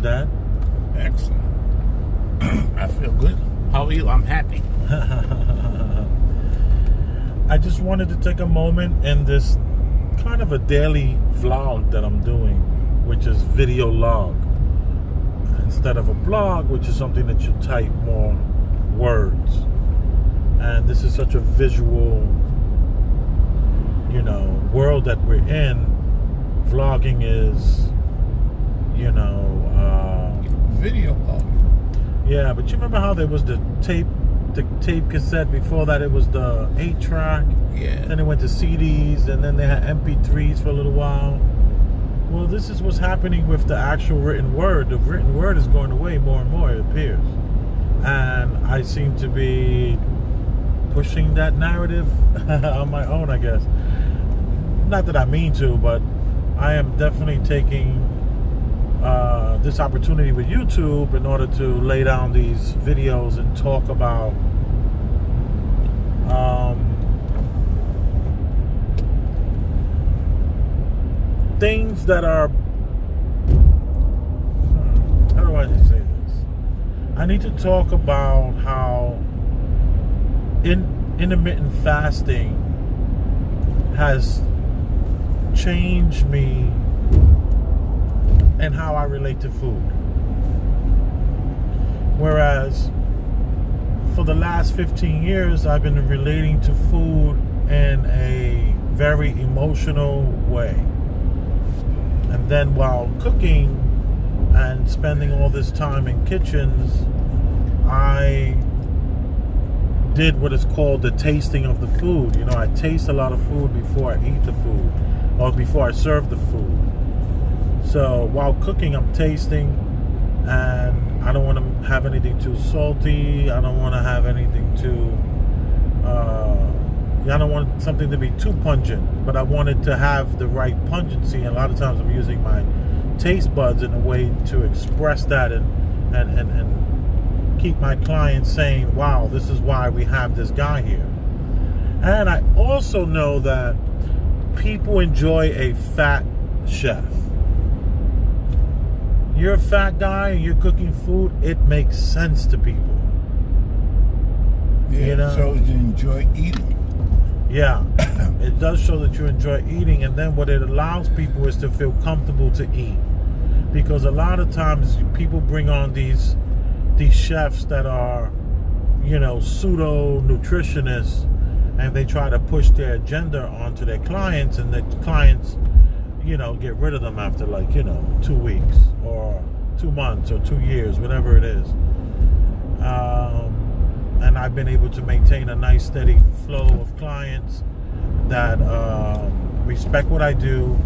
doing, Dad? Excellent. I feel good. How are you? I'm happy. I just wanted to take a moment in this kind of a daily vlog that I'm doing, which is video log, instead of a blog, which is something that you type more words. And this is such a visual, world that we're in. Vlogging is, Video log. Yeah, but you remember how there was the tape cassette? Before that, it was the 8-track. Yeah. Then it went to CDs, and then they had MP3s for a little while. Well, this is what's happening with the actual written word. The written word is going away more and more, it appears. And I seem to be pushing that narrative on my own, I guess. Not that I mean to, but I am definitely taking this opportunity with YouTube in order to lay down these videos and talk about things that are, how do I say this? I need to talk about how intermittent fasting has changed me and how I relate to food. Whereas for the last 15 years, I've been relating to food in a very emotional way. And then while cooking and spending all this time in kitchens, I did what is called the tasting of the food. I taste a lot of food before I eat the food, or before I serve the food. So while cooking, I'm tasting, and I don't want to have anything too salty. I don't want to have anything too, I don't want something to be too pungent, but I want it to have the right pungency. And a lot of times I'm using my taste buds in a way to express that and keep my clients saying, wow, this is why we have this guy here. And I also know that people enjoy a fat chef. You're a fat guy and you're cooking food, it makes sense to people. Yeah, it shows you enjoy eating. Yeah, it does show that you enjoy eating, and then what it allows people is to feel comfortable to eat. Because a lot of times people bring on these chefs that are, pseudo nutritionists, and they try to push their agenda onto their clients, and the clients get rid of them after 2 weeks or 2 months or 2 years, whatever it is. And I've been able to maintain a nice steady flow of clients that respect what I do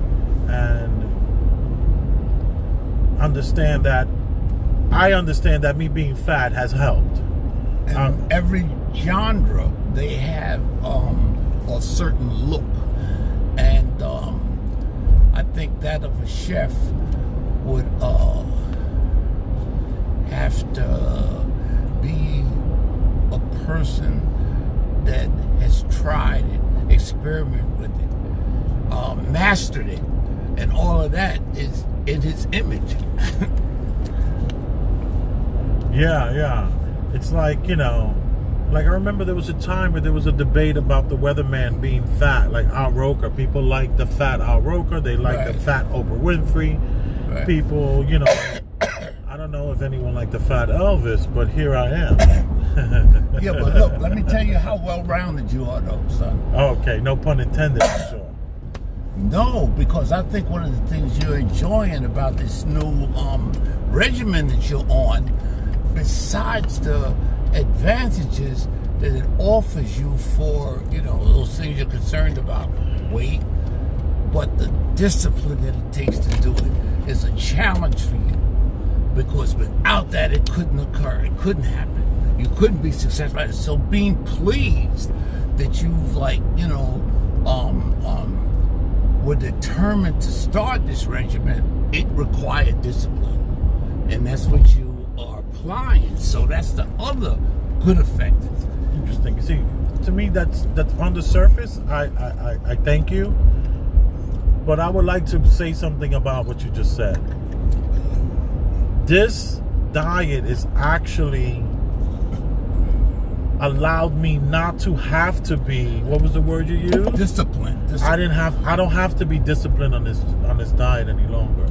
and understand that me being fat has helped. And every genre, they have a certain look. And I think that of a chef would have to be a person that has tried it, experimented with it, mastered it, and all of that is in his image. Yeah. It's like, I remember there was a time where there was a debate about the weatherman being fat, like Al Roker. People like the fat Al Roker. They like the fat Oprah Winfrey. Right. People, I don't know if anyone liked the fat Elvis, but here I am. Yeah, but look, let me tell you how well-rounded you are, though, son. Okay, no pun intended, I'm sure. No, because I think one of the things you're enjoying about this new regimen that you're on, besides the advantages that it offers you for, those things you're concerned about, weight, but the discipline that it takes to do it is a challenge for you. Because without that, it couldn't occur. It couldn't happen. You couldn't be successful at it. So being pleased that you've were determined to start this regimen, it required discipline. And that's what you are applying. So that's the other good effect. Interesting. You see, to me, that's on the surface. I thank you. But I would like to say something about what you just said. this diet is actually allowed me not to have to be, what was the word you used? Discipline. I don't have to be disciplined on this diet any longer.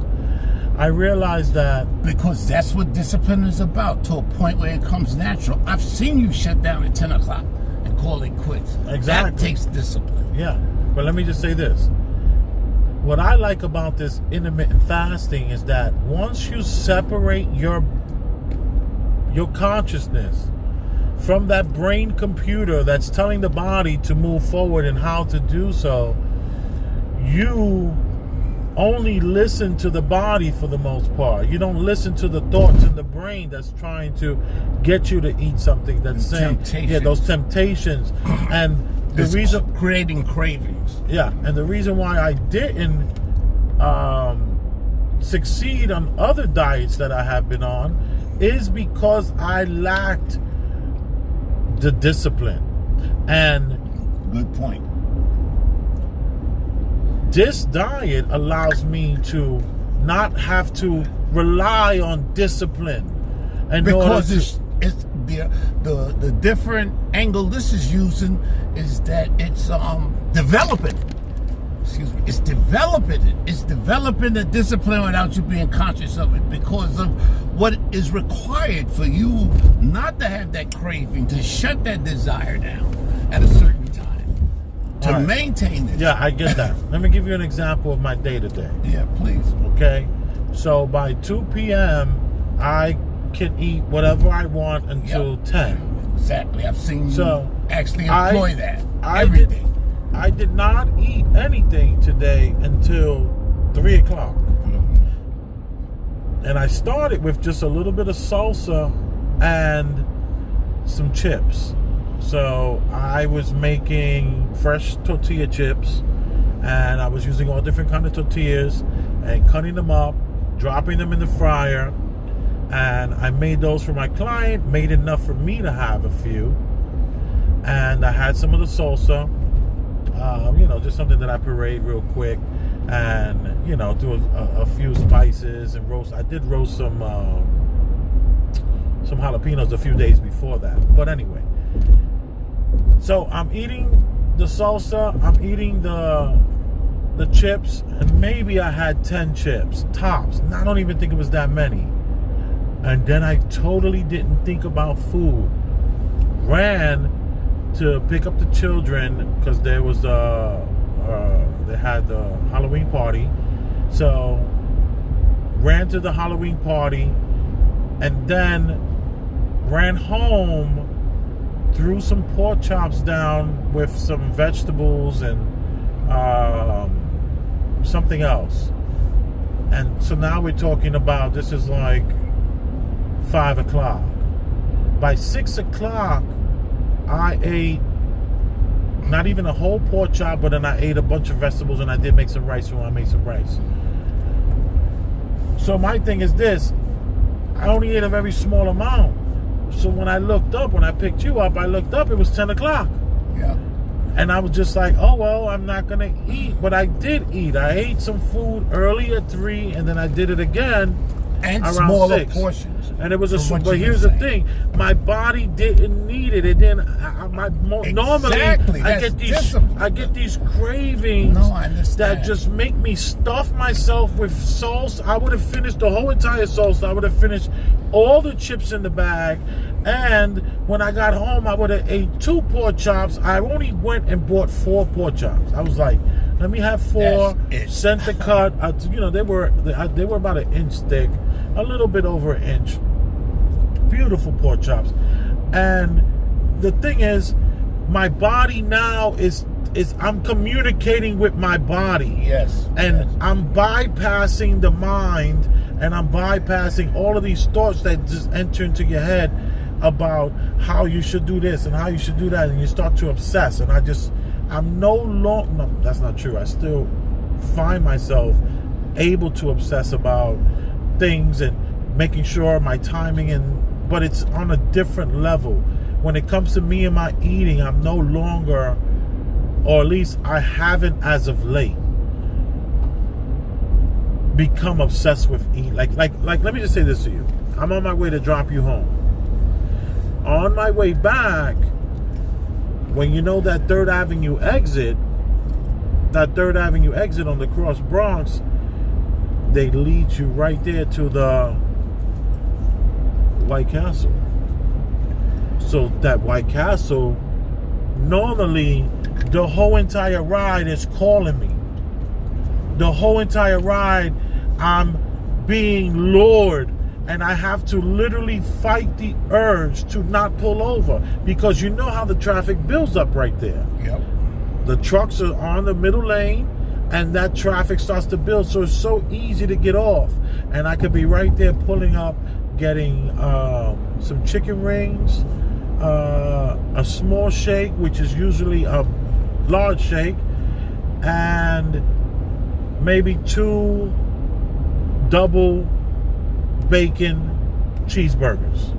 I realized that because that's what discipline is about, to a point where it comes natural. I've seen you shut down at 10 o'clock and call it quits. Exactly. That takes discipline. Yeah, but let me just say this. What I like about this intermittent fasting is that once you separate your consciousness from that brain computer that's telling the body to move forward and how to do so, you only listen to the body for the most part. You don't listen to the thoughts in the brain that's trying to get you to eat something, that's saying, yeah, those temptations. And the reason, creating cravings. Yeah, and the reason why I didn't succeed on other diets that I have been on is because I lacked the discipline. And good point. This diet allows me to not have to rely on discipline. And because it's the different angle this is using is that it's developing. Excuse me. It's developing it. It's developing the discipline without you being conscious of it, because of what is required for you not to have that craving, to shut that desire down at a certain time, to maintain this. Yeah, I get that. Let me give you an example of my day-to-day. Yeah, please. Okay? So by 2 p.m., I can eat whatever I want until 10. Exactly. I've seen you actually employ everything. I did not eat anything today until 3 o'clock. And I started with just a little bit of salsa and some chips. So I was making fresh tortilla chips, and I was using all different kind of tortillas and cutting them up, dropping them in the fryer. And I made those for my client, made enough for me to have a few. And I had some of the salsa, just something that I pureed real quick, and, do a few spices and roast. I did roast some jalapenos a few days before that. But anyway, so I'm eating the salsa, I'm eating the chips, and maybe I had 10 chips, tops. I don't even think it was that many. And then I totally didn't think about food. Ran to pick up the children because there was they had the Halloween party. So ran to the Halloween party and then ran home, threw some pork chops down with some vegetables and something else. And so now we're talking about, this is like 5 o'clock. By 6 o'clock, I ate not even a whole pork chop, but then I ate a bunch of vegetables, and I did make some rice when I made some rice. So my thing is this: I only ate a very small amount. So when I looked up, when I picked you up, I looked up, it was 10 o'clock. Yeah. And I was just like, oh, well, I'm not going to eat. But I did eat. I ate some food early at 3, and then I did it again and around smaller 6. portions. And it was but here's the thing: my body didn't need it. It didn't. Normally, I get these cravings that just make me stuff myself with sauce. I would have finished the whole entire sauce. I would have finished all the chips in the bag. And when I got home, I would have ate 2 pork chops. I only went and bought 4 pork chops. I was like, let me have 4 center cut. They were about an inch thick, a little bit over an inch. Beautiful pork chops. And the thing is, my body now is I'm communicating with my body. Yes. And I'm bypassing the mind, and I'm bypassing all of these thoughts that just enter into your head about how you should do this and how you should do that, and you start to obsess. And I'm no, that's not true. I still find myself able to obsess about things and making sure my timing, but it's on a different level. When it comes to me and my eating, I'm no longer, or at least I haven't as of late, become obsessed with eating. Like, let me just say this to you. I'm on my way to drop you home. On my way back, when you know that 3rd Avenue exit on the Cross Bronx, they lead you right there to the White Castle. So that White Castle, normally the whole entire ride is calling me. The whole entire ride, I'm being lured, and I have to literally fight the urge to not pull over, because you know how the traffic builds up right there. Yep. The trucks are on the middle lane, and that traffic starts to build, so it's so easy to get off. And I could be right there pulling up, getting some chicken rings, a small shake, which is usually a large shake, and maybe 2 double bacon cheeseburgers.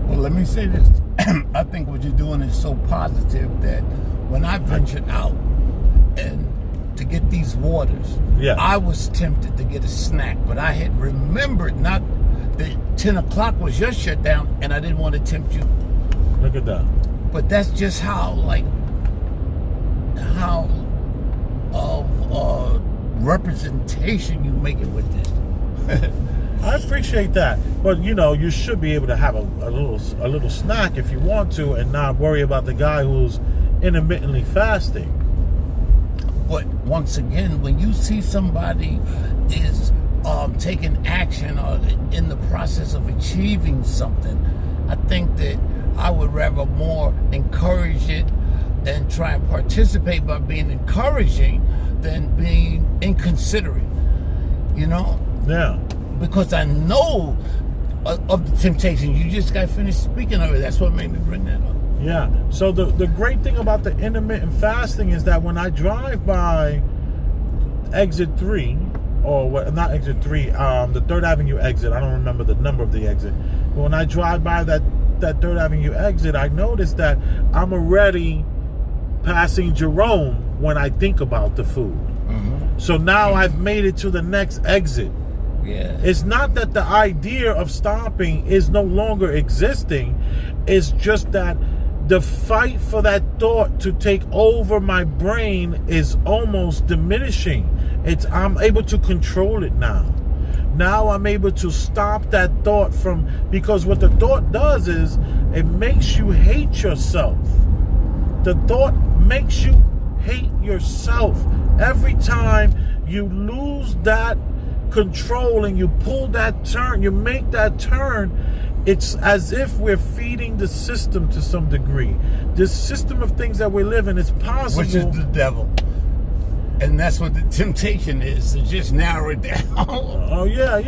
Well, let me say this. I think what you're doing is so positive that when I ventured out and to get these waters, I was tempted to get a snack, but I had remembered not that 10 o'clock was your shutdown, and I didn't want to tempt you. Look at that. But that's just how representation you make it with this. I appreciate that, but you should be able to have a little snack if you want to, and not worry about the guy who's intermittently fasting. But once again, when you see somebody is taking action or in the process of achieving something, I think that I would rather more encourage it and try and participate by being encouraging than being inconsiderate, Yeah. Because I know of the temptation. You just got finished speaking of it. That's what made me bring that up. Yeah. So the great thing about the intermittent fasting is that when I drive by exit 3, or not exit 3, the 3rd Avenue exit, I don't remember the number of the exit, but when I drive by that 3rd Avenue exit, I notice that I'm already passing Jerome when I think about the food. Mm-hmm. So now I've made it to the next exit. Yeah. It's not that the idea of stopping is no longer existing. It's just that the fight for that thought to take over my brain is almost diminishing. I'm able to control it now. Now I'm able to stop that thought because what the thought does is it makes you hate yourself. The thought makes you hate yourself. Every time you lose that control and you pull that turn, you make that turn, it's as if we're feeding the system to some degree. This system of things that we live in is possible. Which is the devil. And that's what the temptation is, to just narrow it down. Oh, yeah.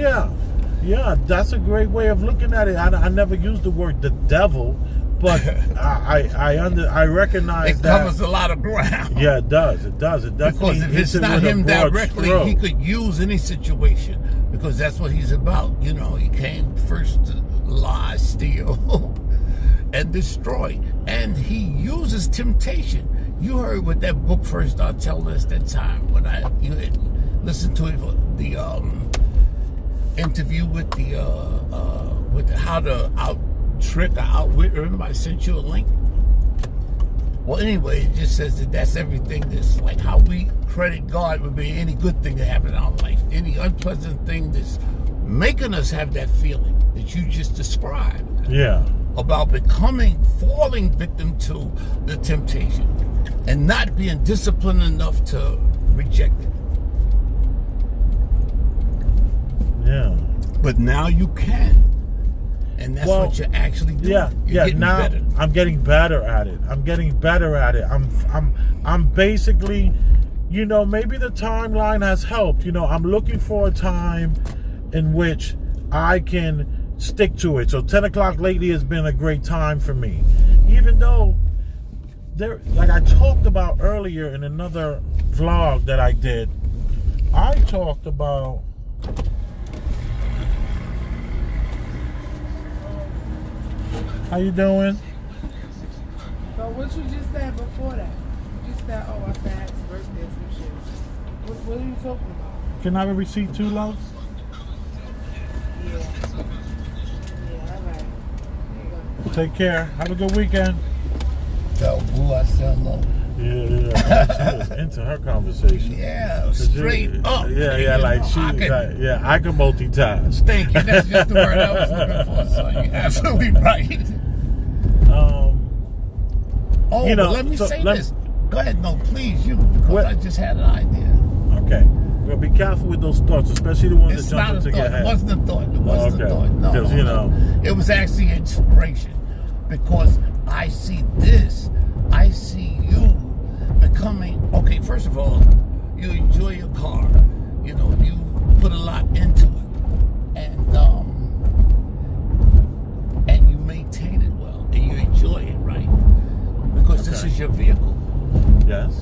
Yeah, that's a great way of looking at it. I never used the word the devil, but I recognize it that. It covers a lot of ground. Yeah, it does. It definitely. Because if it's not him directly, he could use any situation, because that's what he's about. He came first to lie, steal, and destroy. And he uses temptation. You heard what that book First I'll Tell us that time when you had listened to it, the interview with how to out-trick or outwit. Remember I sent you a link? Well, anyway, it just says that that's everything. That's like how we credit God would be any good thing that happened in our life. Any unpleasant thing that's making us have that feeling that you just described. Yeah. About falling victim to the temptation and not being disciplined enough to reject it. Yeah. But now you can. And that's what you're actually doing. You're getting now better. I'm getting better at it. I'm basically, maybe the timeline has helped. I'm looking for a time in which I can stick to it. So 10 o'clock lately has been a great time for me. Even though like I talked about earlier in another vlog that I did, I talked about how you doing? So what you just said before that? You said, I said happy birthday, some shit. What are you talking about? Can I have a receipt too, love? Yeah. Yeah, all right. There you go. Take care. Have a good weekend. So, boo, I still know. Yeah. She was into her conversation. Yeah, straight up. Yeah, like she, I can multitask. Thank you. That's just the word I was looking for. So you're absolutely right. Oh, You know, but let me so say this. Go ahead, no, please, you, because What? I just had an idea. Okay. Well, be careful with those thoughts, especially the ones It's that not jump a into your thought. head. It wasn't a thought. It wasn't a Okay. thought. No, Because, you know. It was actually inspiration. Because I see this. I see you becoming, okay, first of all, you enjoy your car. You know, you put a lot into it. And you maintain it well. And you enjoy it, right? Because this is your vehicle. Yes.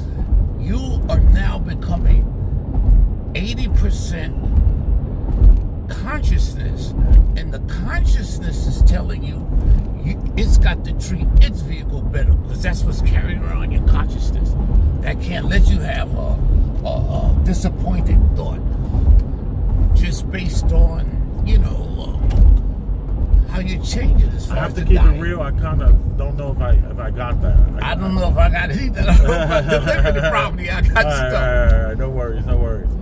You are now becoming 80% consciousness, and the consciousness is telling you, it's got to treat its vehicle better, because that's what's carrying around your consciousness. That can't let you have a disappointing thought just based on, you know, how you change it as far I as have to the keep diet. it real. I kind of don't know if I got that. I don't know if I got it either. I don't know if I delivered the property. I got stuff. All right. No worries.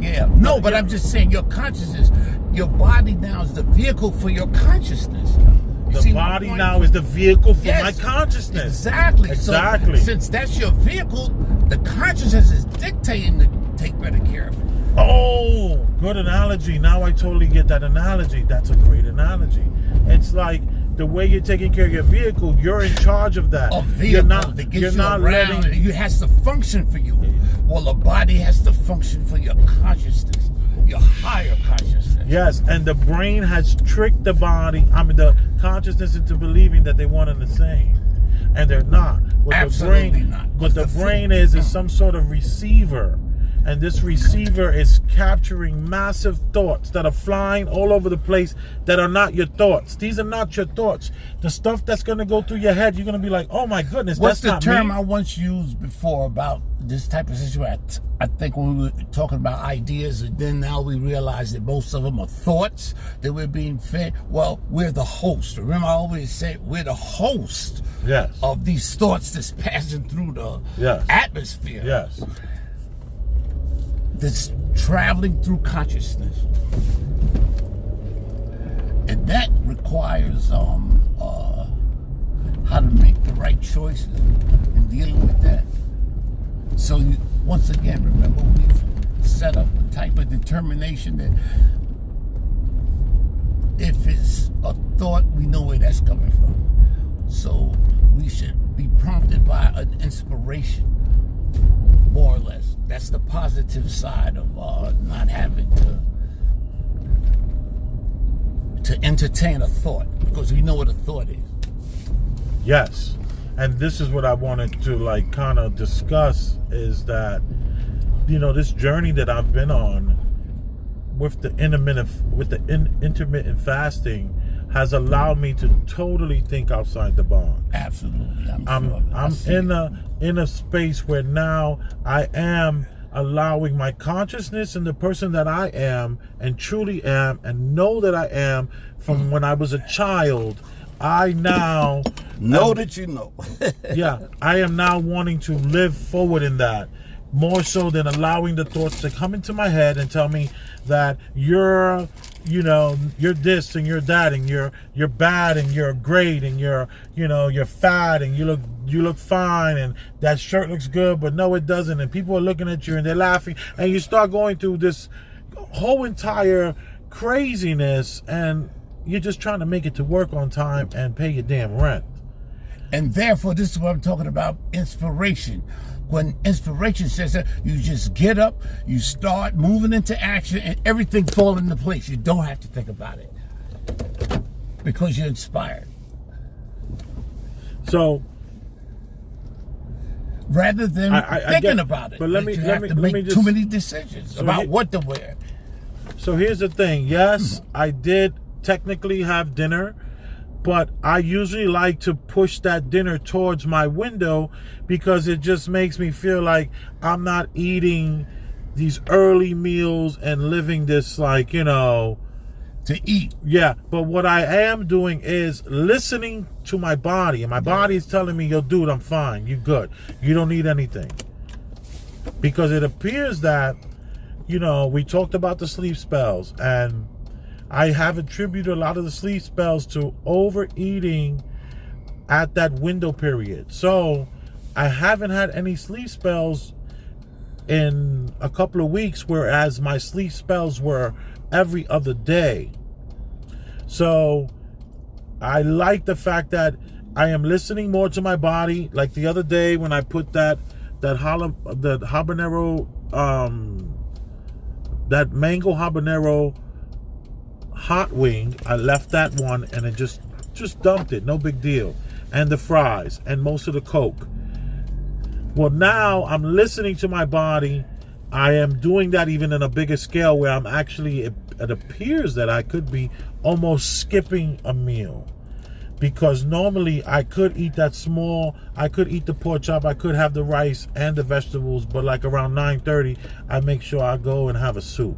Yeah. No, but I'm just saying your consciousness, your body now is the vehicle for your consciousness. You The see my body point? now is the vehicle for Yes, my consciousness. Exactly. Exactly. So, since that's your vehicle, the consciousness is dictating to take better care of it. Oh, good analogy. Now I totally get that analogy. That's a great analogy. It's like the way you're taking care of your vehicle, you're in charge of that. A vehicle You're not, that gets you're you not around. letting. It has to function for you. Well, the body has to function for your consciousness, your higher consciousness. Yes, and the brain has tricked the body, the consciousness into believing that they're one and the same. And they're not. What Absolutely the brain, not. What the brain is some sort of receiver. And this receiver is capturing massive thoughts that are flying all over the place that are not your thoughts. These are not your thoughts. The stuff that's going to go through your head, you're going to be like, oh my goodness, What's that's the not term me. I once used before about this type of situation? I think when we were talking about ideas, and then now we realize that most of them are thoughts that we're being fed. Well, we're the host. Remember, I always say we're the host Yes. of these thoughts that's passing through the Yes. atmosphere. Yes. That's traveling through consciousness. And that requires how to make the right choices in dealing with that. So once again, remember, we've set up a type of determination that if it's a thought, we know where that's coming from. So we should be prompted by an inspiration, more or less. That's the positive side of not having to entertain a thought, because we know what a thought is. Yes. And this is what I wanted to kind of discuss is that, this journey that I've been on with the intermittent fasting has allowed me to totally think outside the box. Absolutely. I'm in a space where now I am allowing my consciousness and the person that I am and truly am and know that I am from when I was a child. I now know that you know. yeah, I am now wanting to live forward in that, more so than allowing the thoughts to come into my head and tell me that you're this and you're that and you're bad and you're great and you're fat and you look fine and that shirt looks good, but no, it doesn't, and people are looking at you and they're laughing, and you start going through this whole entire craziness, and you're just trying to make it to work on time and pay your damn rent. And therefore, this is what I'm talking about, inspiration. When inspiration says that, you just get up, you start moving into action, and everything falls into place. You don't have to think about it because you're inspired. So rather than thinking about it, but let me make just, too many decisions about what to wear. So here's the thing. Yes, I did technically have dinner, but I usually like to push that dinner towards my window because it just makes me feel like I'm not eating these early meals and living this like, to eat. Yeah, but what I am doing is listening to my body, and my body is telling me, yo, dude, I'm fine. You good. You don't need anything. Because it appears that, we talked about the sleep spells, and I have attributed a lot of the sleep spells to overeating at that window period. So I haven't had any sleep spells in a couple of weeks, whereas my sleep spells were every other day. So I like the fact that I am listening more to my body. Like the other day when I put the habanero, that mango habanero hot wing, I left that one and it just dumped it, no big deal. And the fries and most of the Coke. Well, now I'm listening to my body. I am doing that even in a bigger scale where I'm actually, it appears that I could be almost skipping a meal. Because normally I could eat that small, I could eat the pork chop, I could have the rice and the vegetables, but like around 9:30, I make sure I go and have a soup,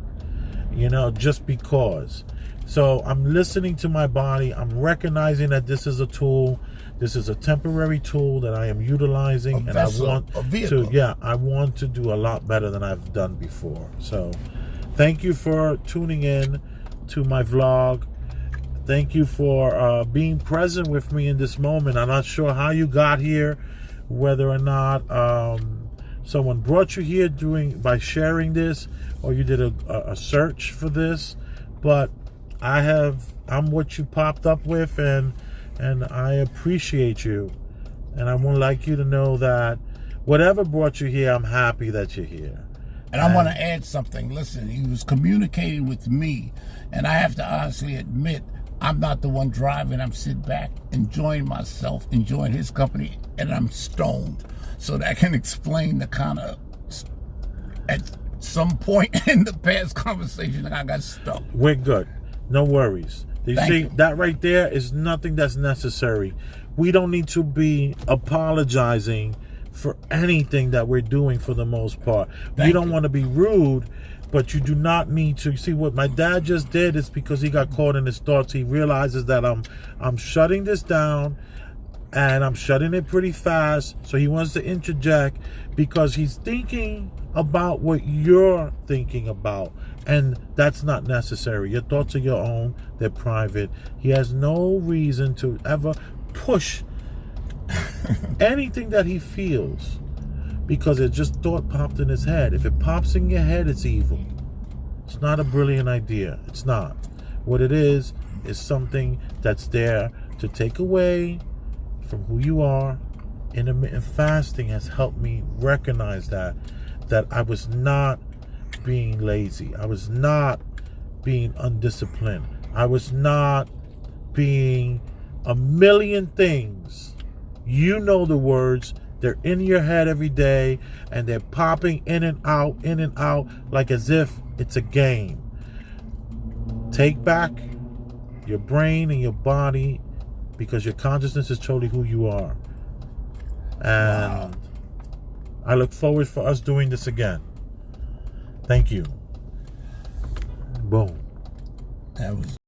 just because. So I'm listening to my body. I'm recognizing that this is a tool. This is a temporary tool that I am utilizing, I want to do a lot better than I've done before. So thank you for tuning in to my vlog. Thank you for being present with me in this moment. I'm not sure how you got here, whether or not someone brought you here by sharing this, or you did a search for this, but I'm what you popped up with, and I appreciate you. And I would like you to know that whatever brought you here, I'm happy that you're here. And I want to add something. Listen, he was communicating with me, and I have to honestly admit, I'm not the one driving. I'm sitting back, enjoying myself, enjoying his company, and I'm stoned. So that can explain the kind of, at some point in the past conversation, I got stuck. We're good. No worries. Thank you. That right there is nothing that's necessary. We don't need to be apologizing for anything that we're doing for the most part. We don't want to be rude, but you do not need to. See, what my dad just did is because he got caught in his thoughts. He realizes that I'm shutting this down, and I'm shutting it pretty fast. So he wants to interject because he's thinking about what you're thinking about. And that's not necessary. Your thoughts are your own. They're private. He has no reason to ever push anything that he feels, because it just thought popped in his head. If it pops in your head, it's evil. It's not a brilliant idea. It's not. What it is something that's there to take away from who you are. Intermittent fasting has helped me recognize that I was not being lazy. I was not being undisciplined. I was not being a million things. You know the words. They're in your head every day, and they're popping in and out, like as if it's a game. Take back your brain and your body, because your consciousness is totally who you are. And I look forward for us doing this again. Thank you. Boom. That was